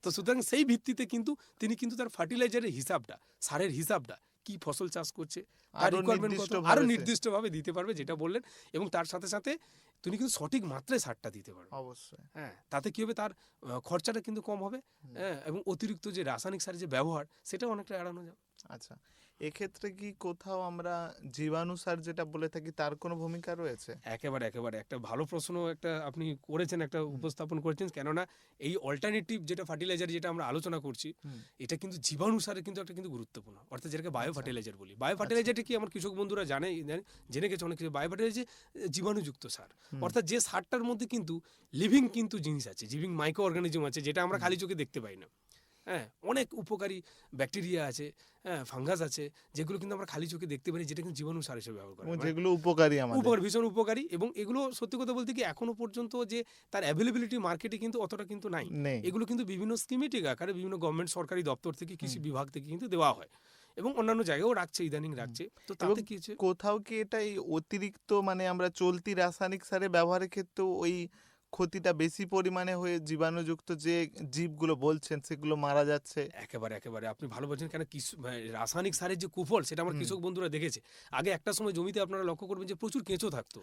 তো সুতরাং সেই ভিত্তিতে কিন্তু তিনি কিন্তু তার ফার্টিলাইজারের হিসাবটা, সারের হিসাবটা, কি ফসল চাষ করছে তার রিকোয়ারমেন্ট আরো নির্দিষ্টভাবে দিতে পারবে, যেটা বললেন, এবং তার সাথে সাথে তিনি কিন্তু সঠিক মাত্রায় সারটা দিতে পারবে। অবশ্যই। হ্যাঁ, তাতে কি হবে, তার খরচাটা কিন্তু কম হবে, হ্যাঁ, এবং অতিরিক্ত যে রাসায়নিক সারের যে ব্যবহার সেটাও অনেকটা এড়ানো যাবে। আচ্ছা, এক্ষেত্রে কি কোথাও আমরা জীবাণু সার যেটা বলে থাকি তার কোনো ভূমিকা রয়েছে? একেবারে একটা ভালো প্রশ্ন একটা আপনি করেছেন, একটা উপস্থাপন করেছেন, কেননা এই অল্টারনেটিভ যেটা ফার্টিলাইজার যেটা আমরা আলোচনা করছি, এটা কিন্তু জীবাণু সারের কিন্তু একটা কিন্তু গুরুত্বপূর্ণ, অর্থাৎ যেটাকে বায়ো ফার্টিলাইজার বলি। বায়ো ফার্টিলাইজারটা কি আমার কৃষক বন্ধুরা জেনে গেছে অনেক কিছু। বায়ো ফার্টিলাইজার জীবাণুযুক্ত সার, অর্থাৎ যে সারটার মধ্যে কিন্তু লিভিং কিন্তু জিনিস আছে, লিভিং মাইক্রো অর্গানিজম আছে, যেটা আমরা খালি চোখে দেখতে পাই না। হ্যাঁ, অনেক উপকারী ব্যাকটেরিয়া আছে, হ্যাঁ, ফাঙ্গাস আছে, যেগুলো কিন্তু আমরা খালি চোখে দেখতে পারি, যেটা কিন্তু জীবাণু সার হিসেবে ব্যবহার করা হয়, যেগুলো উপকারী, ভীষণ উপকারী। এবং এগুলো সত্যি কথা বলতে কি এখনো পর্যন্ত যে তার অ্যাভেলেবিলিটি মার্কেটে কিন্তু অতটা কিন্তু নাই। এগুলো কিন্তু বিভিন্ন স্কিমেটিক আকারে বিভিন্ন গভর্নমেন্ট সরকারি দপ্তর থেকে, কৃষি বিভাগ থেকে কিন্তু দেওয়া হয়, এবং অন্যান্য জায়গায়ও রাখছে, ইদানিং রাখছে। তো তাতে কি হচ্ছে, কোথাও কি এটা অতিরিক্ত, মানে আমরা চলতি রাসায়নিক সারে ব্যবহারের ক্ষেত্রেও ওই ক্ষতিটা বেশি পরিমাণে হয়ে জীবাণুযুক্ত যে জীবগুলো বলছেন সেগুলো মারা যাচ্ছে? একেবারে আপনি ভালো বলছেন, কেন রাসায়নিক সারের যে কুফল সেটা আমার কৃষক বন্ধুরা দেখেছে। আগে একটা সময় জমিতে আপনারা লক্ষ্য করবেন যে প্রচুর কেঁচো থাকতো,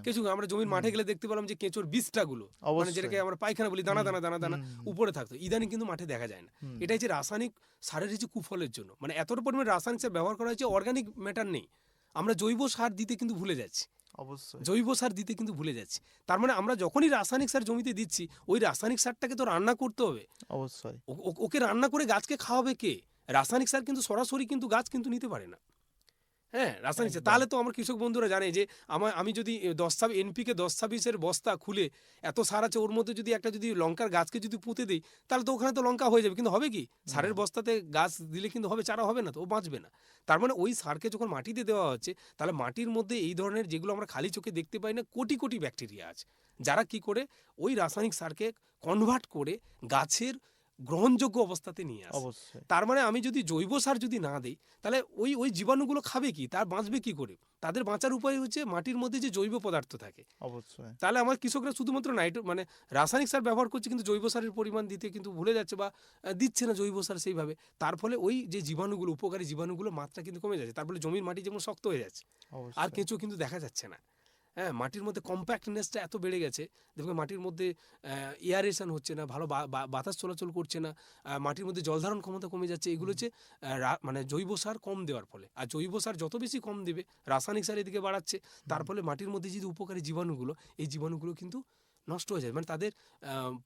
কেঁচো আমরা জমির মাঠে গেলে দেখতে পেলাম যে কেঁচোর বীজটাগুলো, মানে যেটাকে আমরা পায়খানা বলি, দানা দানা দানা দানা উপরে থাকতো, ইদানিং কিন্তু মাঠে দেখা যায় না। এটাই যে রাসায়নিক সারের যে কুফলের জন্য, মানে এতটা পরিমাণে রাসায়নিক সার ব্যবহার করা হয়েছে, অর্গানিক ম্যাটার নেই, আমরা জৈব সার দিতে কিন্তু ভুলে যাচ্ছি। অবশ্যই জৈব সার দিতে কিন্তু ভুলে যাচ্ছি। তার মানে আমরা যখনই রাসায়নিক সার জমিতে দিচ্ছি, ওই রাসায়নিক সারটাকে তো রান্না করতে হবে। অবশ্যই ওকে রান্না করে গাছকে খাওয়াবে কে? রাসায়নিক সার কিন্তু সরাসরি কিন্তু গাছ কিন্তু নিতে পারে না। হ্যাঁ, রাসায়নিক সার। তাহলে তো আমার কৃষক বন্ধুরা জানে যে আমি যদি 10 এনপিকে 10-26 বস্তা খুলে এত সার আছে, ওর মধ্যে যদি একটা যদি লঙ্কার গাছকে যদি পুঁতে দিই, তাহলে তো ওখানে তো লঙ্কা হয়ে যাবে, কিন্তু হবে কি, সারের বস্তাতে গাছ দিলে কিন্তু হবে, চারা হবে না, তো ও বাঁচবে না। তার মানে ওই সারকে যখন মাটিতে দেওয়া হচ্ছে, তাহলে মাটির মধ্যে এই ধরনের যেগুলো আমরা খালি চোখে দেখতে পাই না, কোটি কোটি ব্যাকটেরিয়া আছে, যারা কি করে ওই রাসায়নিক সারকে কনভার্ট করে গাছের গ্রহণযোগ্য অবস্থাতে নিয়ে আসে। তার মানে আমি যদি জৈব সার যদি না দিই, তাহলে ওই জীবাণুগুলো খাবে কি, তার বাঁচবে কি করে? তাদের বাঁচার উপায় হচ্ছে মাটির মধ্যে যে জৈব পদার্থ থাকে। অবশ্যই। তাহলে আমার কৃষকরা শুধুমাত্র মানে রাসায়নিক সার ব্যবহার করছে, কিন্তু জৈব সারের পরিমাণ দিতে কিন্তু ভুলে যাচ্ছে, বা দিচ্ছে না জৈব সার সেইভাবে। তার ফলে ওই যে জীবাণুগুলো, উপকারী জীবাণুগুলো মাত্রা কিন্তু কমে যাচ্ছে, তার ফলে জমির মাটি যেমন শক্ত হয়ে যাচ্ছে, আর কেঁচো কিন্তু দেখা যাচ্ছে না। হ্যাঁ, মাটির মধ্যে কম্প্যাক্টনেসটা এত বেড়ে গেছে, দেখবেন মাটির মধ্যে এয়ারেশন হচ্ছে না, ভালো বাতাস চলাচল করছে না, মাটির মধ্যে জলধারণ ক্ষমতা কমে যাচ্ছে। এগুলো হচ্ছে মানে জৈব সার কম দেওয়ার ফলে। আর জৈব সার যত বেশি কম দেবে, রাসায়নিক সার এদিকে বাড়াচ্ছে, তার ফলে মাটির মধ্যে যদি উপকারী জীবাণুগুলো, এই জীবাণুগুলো কিন্তু নষ্ট হয়ে যায়, মানে তাদের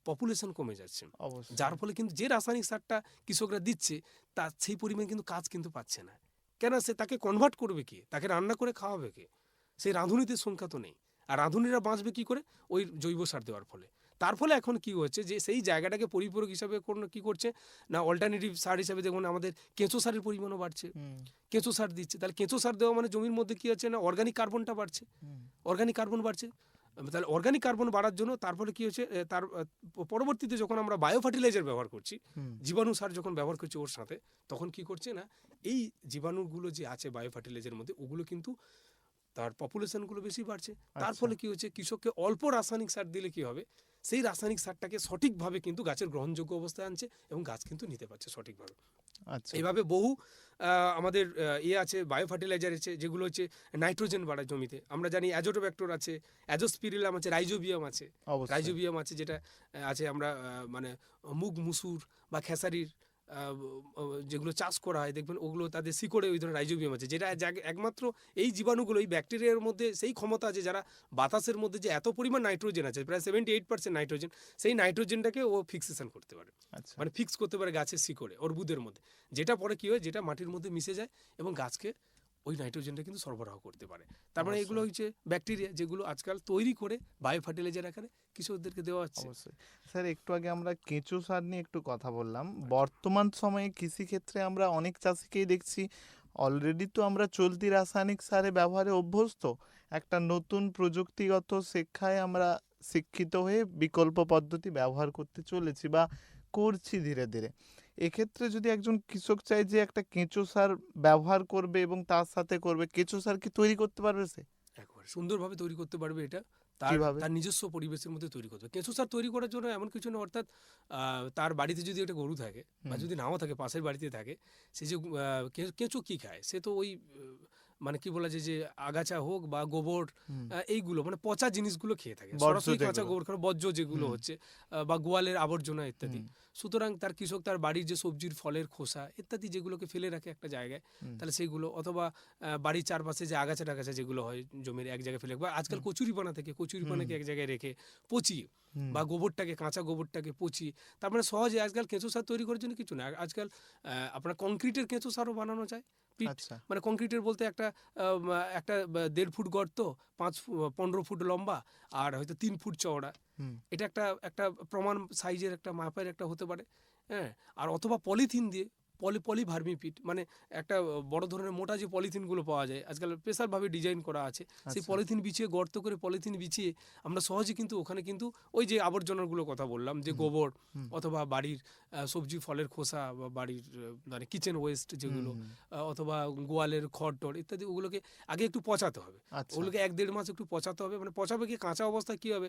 পপুলেশন কমে যাচ্ছে। যার ফলে কিন্তু যে রাসায়নিক সারটা কৃষকরা দিচ্ছে, তার সেই পরিমাণে কিন্তু কাজ কিন্তু পাচ্ছে না। কেন? সে তাকে কনভার্ট করবে কে? তাকে রান্না করে খাওয়াবে কে? সেই রাঁধুনিদের সংখ্যা তো নেই। আর রাঁধুনিরা বাঁচবে কি করে? ওই জৈব সার দেওয়ার ফলে। তার ফলে এখন কি হচ্ছে, যে সেই জায়গাটাকে পরিপূরক হিসাবে কি করছে না, অল্টারনেটিভ সার হিসাবে দেখুন আমাদের কেঁচো সারের পরিমাণও বাড়ছে, কেঁচো সার দিচ্ছে। তাহলে কেঁচো সার দেওয়া মানে জমির মধ্যে কি হচ্ছে না, অর্গানিক কার্বনটা বাড়ছে, অর্গানিক কার্বন বাড়ছে। তাহলে অর্গানিক কার্বন বাড়ার জন্য তারপরে কি হচ্ছে, তার পরবর্তীতে যখন আমরা বায়ো ফার্টিলাইজার ব্যবহার করছি, জীবাণু সার যখন ব্যবহার করছি ওর সাথে, তখন কি করছে না, এই জীবাণুগুলো যে আছে বায়ো ফার্টিলাইজারের মধ্যে, ওগুলো কিন্তু তার পপুলেশনগুলো বেশি বাড়ছে। তার ফলে কি হচ্ছে, কৃষককে অল্প রাসায়নিক সার দিলে কি হবে, সেই রাসায়নিক সারটাকে সঠিকভাবে কিন্তু গাছের গ্রহণযোগ্য অবস্থায় আনছে এবং গাছ কিন্তু নিতে পারছে সঠিকভাবে। এইভাবে বহু আমাদের আছে বায়ো ফার্টিলাইজার আছে, যেগুলো হচ্ছে নাইট্রোজেন বাড়ায় জমিতে। আমরা জানি অ্যাজোটোব্যাক্টর আছে, অ্যাজোস্পিরিলাম আছে, রাইজোবিয়াম আছে, যেটা আছে আমরা মানে মুগ, মুসুর বা খেসারির যেগুলো চাষ করা হয়, দেখবেন ওগুলো তাদের শিকড়ে ওই ধরনের রাইজোবিয়াম আছে, যেটা একমাত্র এই জীবাণুগুলো, এই ব্যাকটেরিয়ার মধ্যে সেই ক্ষমতা আছে, যারা বাতাসের মধ্যে যে এত পরিমাণ নাইট্রোজেন আছে, প্রায় 78% নাইট্রোজেন, সেই নাইট্রোজেনটাকে ও ফিক্সেশন করতে পারে, মানে ফিক্স করতে পারে গাছের শিকড়ে, অর্বুদের মধ্যে, যেটা পরে কি হয়, যেটা মাটির মধ্যে মিশে যায় এবং গাছকে ওই নাইট্রোজেনটা কিন্তু সরবরাহ করতে পারে। তার মানে এগুলো হচ্ছে ব্যাকটেরিয়া, যেগুলো আজকাল তৈরি করে বায়ো ফার্টিলাইজার আকারে কৃষকদেরকে দেওয়া হচ্ছে। স্যার, একটু আগে আমরা কেঁচো সার নিয়ে একটু কথা বললাম। বর্তমান সময়ে কৃষিক্ষেত্রে আমরা অনেক চাষিকেই দেখছি, অলরেডি তো আমরা চলতি রাসায়নিক সারে ব্যবহারে অভ্যস্ত, একটা নতুন প্রযুক্তিগত শিক্ষায় আমরা শিক্ষিত হয়ে বিকল্প পদ্ধতি ব্যবহার করতে চলেছি বা করছি ধীরে ধীরে। এক্ষেত্রে যদি একজন কৃষক চায় যে একটা কেঁচো সার ব্যবহার করবে এবং তার সাথে করবে, কেঁচো সার কি তৈরি করতে পারবে সে? একবারে সুন্দরভাবে তৈরি করতে পারবে। এটা তার নিজস্ব পরিবেশের মধ্যে তৈরি করতে হবে। কেঁচো সার তৈরি করার জন্য এমন কিছু না, অর্থাৎ তার বাড়িতে যদি একটা গরু থাকে বা যদি নাও থাকে, পাশের বাড়িতে থাকে, সে যে কেঁচো কি খায়, সে তো ওই মানে কি বলা যায় যে আগাছা হোক বা গোবর, এইগুলো মানে পচা জিনিসগুলো খেয়ে থাকে, সরাসরি কাঁচা গোবর খাওয়ার বর্জ্য যেগুলো হচ্ছে, বা গোয়ালের আবর্জনা ইত্যাদি। সুতরাং তার কৃষক তার বাড়ির যে সবজির ফলের খোসা ইত্যাদি যেগুলোকে ফেলে রাখে একটা জায়গায়, তাহলে সেইগুলো, অথবা বাড়ির চারপাশে যে আগাছা টাগাছা যেগুলো হয় জমির, এক জায়গায় ফেলে, বা আজকাল কচুরিপানাকে এক জায়গায় রেখে পচিয়ে, বা গোবরটাকে, কাঁচা গোবরটাকে পচিয়ে, তার মানে সহজে আজকাল কেঁচো সার তৈরি করার জন্য কিছু না, আজকাল আপনার কংক্রিটের কেঁচো সারও বানানো যায়। মানে কংক্রিটের বলতে একটা 1.5 ফুট গর্ত, 15 ফুট লম্বা আর হয়তো 3 ফুট চওড়া, এটা একটা প্রমাণ সাইজের একটা মাপের একটা হতে পারে। হ্যাঁ, আর অথবা পলিথিন দিয়ে, পলিভার্মিপিট, মানে একটা বড় ধরনের মোটা যে পলিথিনগুলো পাওয়া যায় আজকাল, স্পেশালভাবে ডিজাইন করা আছে, সেই পলিথিন বিছিয়ে, গর্ত করে পলিথিন বিছিয়ে আমরা সহজে কিন্তু ওখানে কিন্তু ওই যে আবর্জনাগুলো কথা বললাম, যে গোবর অথবা বাড়ির সবজি ফলের খোসা বা বাড়ির মানে কিচেন ওয়েস্ট যেগুলো, অথবা গোয়ালের খড় ইত্যাদি, ওগুলোকে আগে একটু পচাতে হবে। ওগুলোকে 1-1.5 মাস একটু পচাতে হবে। মানে পচাবে কি, কাঁচা অবস্থায় কি হবে,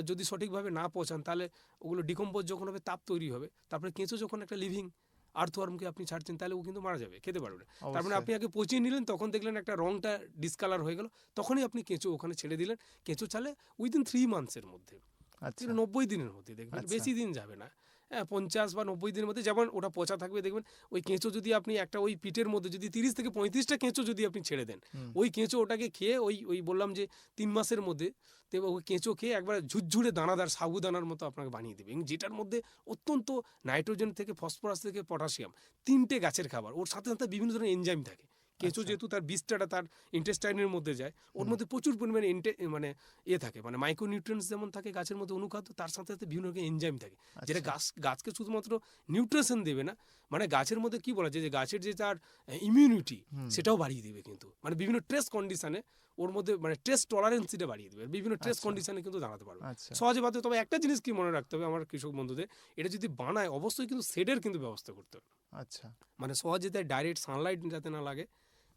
যদি সঠিকভাবে না পচান তাহলে ওগুলো ডিকম্পোজ যখন হবে, তাপ তৈরি হবে, তারপরে কেঁচো যখন একটা লিভিং আর্থওয়ার্মকে আপনি ছাড়ছেন, তাহলে ও কিন্তু মারা যাবে, খেতে পারবে না। তার মানে আপনি আগে পচিয়ে নিলেন, তখন দেখলেন একটা রংটা ডিসকালার হয়ে গেল, তখনই আপনি কেঁচো ওখানে ছেড়ে দিলেন। কেঁচো চালে উইদিন 3 মান্থসের মধ্যে, 90 দিনের মধ্যে দেখবেন, বেশি দিন যাবে না, 50 বা 90 দিনের মধ্যে যেমন ওটা পচা থাকবে। দেখবেন ওই কেঁচো যদি আপনি একটা ওই পিটের মধ্যে যদি 30 থেকে 35টা কেঁচো যদি আপনি ছেড়ে দেন, ওই কেঁচো ওটাকে খেয়ে ওই বললাম যে 3 মাসের মধ্যে ওই কেঁচো খেয়ে একবার ঝুরঝুরে দানাদার সাবুদানার মতো আপনাকে বানিয়ে দেবে, যেটার মধ্যে অত্যন্ত নাইট্রোজেন থেকে ফসফরাস থেকে পটাশিয়াম, 3টে গাছের খাবার, ওর সাথে সাথে বিভিন্ন ধরনের এনজাইম থাকে। কেঁচো যেহেতু তার বীজটা তার ইন্টেস্টাইনের মধ্যে যায়, ওর মধ্যে প্রচুর পরিমাণে মানে থাকে, মানে মাইক্রোনিউট্রিয়েন্টস যেমন থাকে গাছের মধ্যে অনুখাদ্য, তার সাথে সাথে বিভিন্ন রকম এনজাইম থাকে, যেটা গাছকে শুধুমাত্র নিউট্রিশন দেবে না, মানে গাছের মধ্যে কি বলা যায় যে গাছের যে তার ইমিউনিটি সেটাও বাড়িয়ে দেবে কিন্তু, মানে বিভিন্ন স্ট্রেস কন্ডিশনে ওর মধ্যে মানে স্ট্রেস টলারেন্সিটা বাড়িয়ে দেবে, বিভিন্ন স্ট্রেস কন্ডিশনে কিন্তু দাঁড়াতে পারবে সহজে বাদে। তবে একটা জিনিস কি মনে রাখতে হবে আমার কৃষক বন্ধুদের, এটা যদি বানায় অবশ্যই কিন্তু শেডের কিন্তু ব্যবস্থা করতে হবে। মানে সহজে তাই ডাইরেক্ট সানলাইট যাতে না লাগে,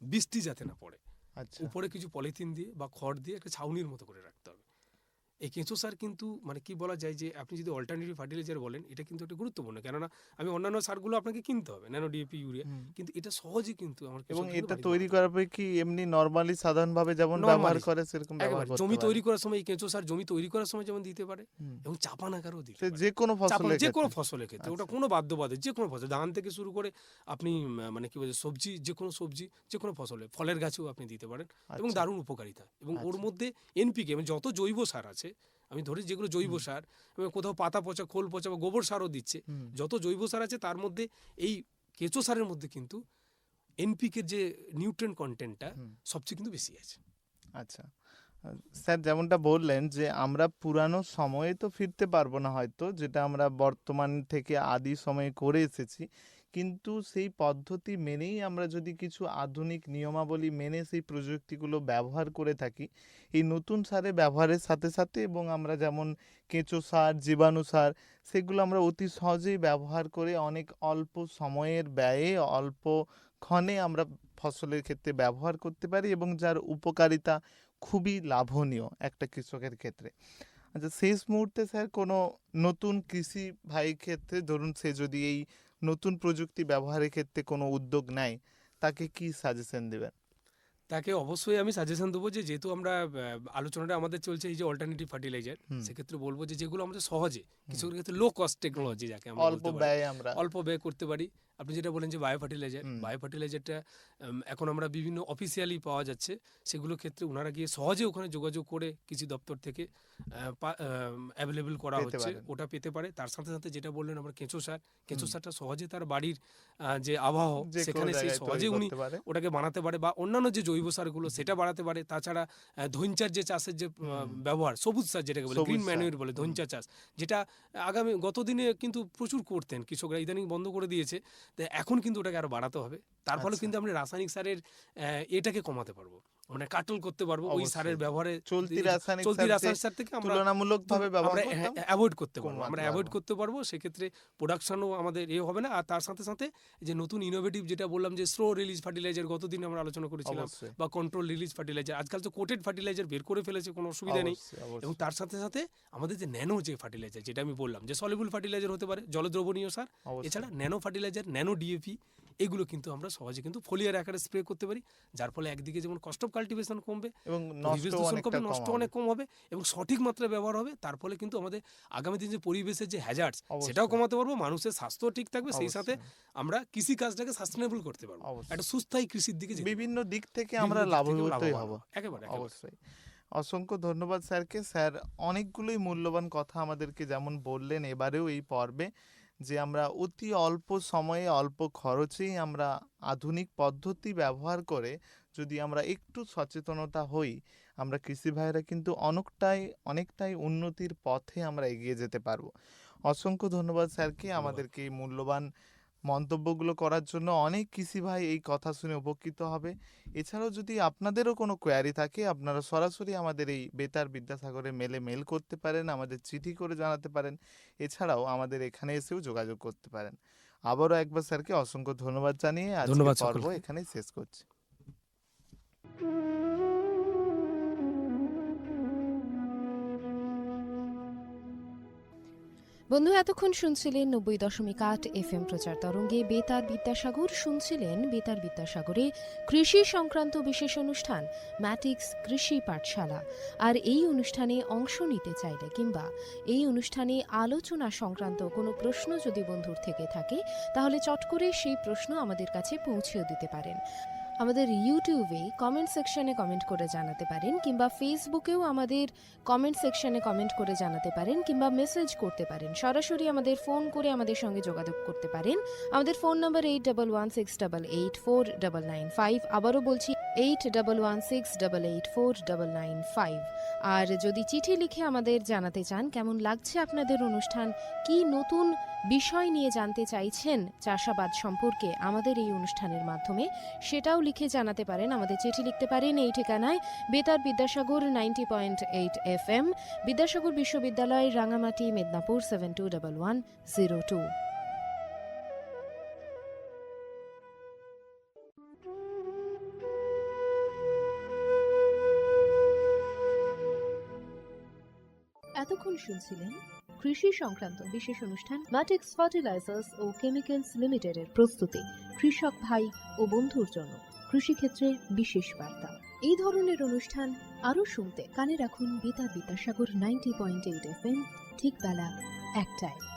বৃষ্টি যাতে না পড়ে, উপরে কিছু পলিথিন দিয়ে বা খড় দিয়ে একটা ছাউনির মতো করে রাখতে হবে। এই কেঁচো সার কিন্তু মানে কি বলা যায় যে আপনি যদি অল্টারনেটিভ ফার্টিলাইজার বলেন, এটা কিন্তু একটা গুরুত্বপূর্ণ, কেননা আমি অন্যান্য সারগুলো আপনাকে কিনতে হবে, ন্যানো ডিএপি, ইউরিয়া, কিন্তু এটা সহজে কিন্তু আমার এবং কৃষক কিন্তু এটা বাড়িতে তৈরি বানাতে করার পরে কি এমনি নর্মালি সাধারণভাবে যেমন ব্যবহার Normally, করে সেরকম ব্যবহার একেবারে করতে জমি পারে? তৈরি করার সময় এই কেঁচো সার জমি তৈরি করার সময় যেমন দিতে পারে, হুম। এবং চাপান আকারেও দিতে সে পারে। যে কোনো ফসলের যে কোনো ক্ষেত্রে? ফসলের ক্ষেত্রে, ওটা আচ্ছা। কোনো বাধ্যবাধক, যে কোনো ফসল, ধান থেকে শুরু করে আপনি মানে কি বলছে সবজি, যে কোনো সবজি, যে কোনো ফসলে, ফলের গাছেও আপনি দিতে পারেন, এবং আচ্ছা। দারুণ উপকারিতা। এবং ওর আচ্ছা। মধ্যে এনপিকে মানে যত জৈব সার আছে, আমি ধরি যেগুলো জৈব সার, এবং কোথাও পাতা পচা, খোল পচা বা গোবর সারও দিচ্ছে, হুম। যত জৈব সার আছে তার মধ্যে এই কেঁচো সারের মধ্যে কিন্তু এনপিকে যে নিউট্রিয়েন্ট কন্টেন্টটা হুম। সবচেয়ে কিন্তু বেশি আছে। আচ্ছা। স্যার যেমনটা বললেন যে আমরা পুরানো সময়ে তো ফিরতে পারবো না হয়তো, যেটা আমরা বর্তমান থেকে আদি সময়ে করে এসেছি, কিন্তু সেই পদ্ধতি মেনেই আমরা যদি কিছু আধুনিক নিয়মাবলী মেনে সেই প্রযুক্তিগুলো ব্যবহার করে থাকি, এই নতুন সারের ব্যবহারের সাথে সাথে, এবং আমরা যেমন কেঁচো সার, জীবাণু সার, সেগুলো আমরা অতি সহজেই ব্যবহার করে অনেক অল্প সময়ের ব্যয়ে অল্প ক্ষণে আমরা ফসলের ক্ষেত্রে ব্যবহার করতে পারি, এবং যার উপকারিতা খুবই লাভনীয় একটা কৃষকের ক্ষেত্রে। আচ্ছা, শেষ মুহূর্তে স্যার কোনো নতুন কৃষি ভাই ক্ষেত্রে ধরুন সে যদি এই নতুন প্রযুক্তি ব্যবহারের ক্ষেত্রে কোনো উদ্যোগ নেয়, তাকে কি সাজেশন দেবেন? তাকে অবশ্যই আমি সাজেশন দেবো যে, যেহেতু আমরা আলোচনাটা আমাদের চলছে এই যে অল্টারনেটিভ ফার্টিলাইজার, হুম। সেক্ষেত্রে বলবো যে যেগুলো আমাদের সহজে, কৃষকের ক্ষেত্রে লো কস্ট টেকনোলজি যাকে আমরা অল্প বলতে পারি, ব্যয়ে আমরা। অল্প ব্যয় করতে পারি। আপনি যেটা বলেন যে বায়ো ফার্টিলাইজার, হুম। বায়ো ফার্টিলাইজারটা এখন আমরা বিভিন্ন অফিসিয়ালি পাওয়া যাচ্ছে, সেগুলোর ক্ষেত্রে ওনারা গিয়ে সহজে ওখানে যোগাযোগ করে কৃষি দপ্তর থেকে অ্যাভেলেবেল করা পেতে হচ্ছে, পারেন। ওটা পেতে পারে। তার সাথে সাথে যেটা বললেন আমরা কেঁচো সার, কেঁচো সারটা সহজে তার বাড়ির যে আবহাওয়া, যে কোনো সেখানে সেই জায়গায় সহজে তৈরি উনি করতে পারে। ওটাকে বানাতে পারে, বা অন্যান্য যে জৈব সারগুলো সেটা বাড়াতে পারে। তাছাড়া ধইঞ্চার যে চাষের যে ব্যবহার, সবুজ সার যেটাকে বলে, সবুজ গ্রিন সার। ম্যানুয়ার বলে, ধইঞ্চা চাষ, যেটা আগামী গত দিনে কিন্তু প্রচুর করতেন কৃষকরা, ইদানিং বন্ধ করে দিয়েছে। তো এখন কিন্তু ওটাকে আরো বাড়াতে হবে। তার ফলে আচ্ছা। কিন্তু আমরা রাসায়নিক সারের এটাকে কমাতে পারবো, মানে কাটল করতে পারবো ওই সারের অবশ্যই। ব্যবহারে। চলতি রাসায়নিক চলতি সার যে রাসায়নিক সার থেকে আমরা তুলনামূলকভাবে ব্যবহার আমরা করতাম, অ্যাভয়েড করতে পারবো, কমাতে আমরা পারবো। অ্যাভয়েড করতে পারবো। সেক্ষেত্রে প্রোডাকশনও আমাদের হবে না। আর তার সাথে সাথে যে নতুন ইনোভেটিভ যেটা বললাম যে স্লো রিলিজ ফার্টিলাইজার, গতদিন আমরা আলোচনা করেছিলাম, অবশ্যই। বা কন্ট্রোল রিলিজ ফার্টিলাইজার, আজকাল তো কোটেড ফার্টিলাইজার বের করে ফেলেছে, কোনো অসুবিধা নেই। অবশ্যই, এবং অবশ্যই। তার সাথে সাথে আমাদের যে ন্যানো যে ফার্টিলাইজার, যেটা আমি বললাম যে সলিবল ফার্টিলাইজার হতে পারে, জলদ্রবণীয় সার, অবশ্যই। এছাড়া ন্যানো ফার্টিলাইজার, ন্যানো ডিএপি, এগুলো কিন্তু আমরা সহজে কিন্তু ফলিয়ার আকারে স্প্রে করতে পারি, যার ফলে একদিকে যেমন কস্ট অফ কাল্টিভেশন কমবে, এবং পরিবেশ নষ্ট দূষণ অনেকটা কমবে, কম নষ্ট হবে। অনেক কম হবে, এবং সঠিক মাত্রায় ব্যবহার হবে। তার ফলে কিন্তু আমাদের আগামী দিন যে পরিবেশের যে হ্যাজার্ডস, অবশ্যই। সেটাও কমাতে পারবো, মানুষের স্বাস্থ্য ঠিক থাকবে, সেই সাথে অবশ্যই। আমরা কৃষি কাজটাকে সাস্টেনেবল করতে পারবো, অবশ্যই। একটা সুস্থায়ী কৃষির দিকে যেতে পারবো। বিভিন্ন দিক থেকে বিভিন্ন আমরা দিক থেকেও লাভবানই লাভবান হব। হবো। একেবারে। অবশ্যই। অসংখ্য ধন্যবাদ স্যারকে। স্যার অনেকগুলোই মূল্যবান কথা আমাদেরকে যেমন বললেন এবারেও এই পর্বে, যে আমরা অতি অল্প সময়ে অল্প খরচেই আমরা আধুনিক পদ্ধতি ব্যবহার করে যদি আমরা একটু সচেতনতা হই, আমরা কৃষি ভাইয়েরা কিন্তু অনেকটাই উন্নতির পথে আমরা এগিয়ে যেতে পারবো। অসংখ্য ধন্যবাদ স্যারকে আমাদেরকে এই মূল্যবান মন্তব্যগুলো করার জন্য। অনেক কৃষি ভাই এই কথা শুনে উপকৃত হবে। এছাড়াও যদি আপনাদেরও কোনো কোয়ারি থাকে, আপনারা সরাসরি আমাদের এই বেতার বিদ্যাসাগরে মেল করতে পারেন, আমাদের চিঠি করে জানাতে পারেন, এছাড়াও আমাদের এখানে এসেও যোগাযোগ করতে পারেন। আবারও একবার স্যারকে অসংখ্য ধন্যবাদ জানিয়ে আজকের ধন্যবাদ পর্ব সকলকে। এখানেই শেষ করছি। বন্ধু, এতক্ষণ শুনছিলেন 90.8 FM প্রচার তরঙ্গে বেতার বিদ্যাসাগর। শুনছিলেন বেতার বিদ্যাসাগরে কৃষি সংক্রান্ত বিশেষ অনুষ্ঠান ম্যাটিক্স কৃষি পাঠশালা। আর এই অনুষ্ঠানে অংশ নিতে চাইলে কিংবা এই অনুষ্ঠানে আলোচনা সংক্রান্ত কোনো প্রশ্ন যদি বন্ধুর থেকে থাকে, তাহলে চট করে সেই প্রশ্ন আমাদের কাছে পৌঁছেও দিতে পারেন। আমাদের ইউটিউবে কমেন্ট সেকশনে কমেন্ট করে জানাতে পারেন, কিংবা ফেসবুকেও আমাদের কমেন্ট সেকশনে কমেন্ট করে জানাতে পারেন, কিংবা মেসেজ করতে পারেন। সরাসরি আমাদের ফোন করে আমাদের সঙ্গে যোগাযোগ করতে পারেন। আমাদের ফোন নম্বর 8116884995। আবারও বলছি 8116884995। আর যদি চিঠি লিখে আমাদের জানাতে চান কেমন লাগছে আপনাদের অনুষ্ঠান, কি নতুন বিষয় নিয়ে জানতে চাইছেন চাষাবাদ সম্পর্কে আমাদের এই অনুষ্ঠানের মাধ্যমে, সেটাও লিখে জানাতে পারেন। আমাদের চিঠি লিখতে পারেন এই ঠিকানায়: বেতার বিদ্যাসাগর 90.8 FM, বিদ্যাসাগর বিশ্ববিদ্যালয়, রাঙামাটি, মেদিনীপুর 721102। এতক্ষণ শুনছিলেন কৃষি সংক্রান্ত বিশেষ অনুষ্ঠান ম্যাটিক্স ফার্টিলাইজার্স ও কেমিক্যালস লিমিটেডের প্রস্তুতি কৃষক ভাই ও বন্ধুর জন্য কৃষিক্ষেত্রে বিশেষ বার্তা। এই ধরনের অনুষ্ঠান আরও শুনতে কানে রাখুন বেতার বিদ্যাসাগর 90.8 FM, ঠিক বেলা 1টায়।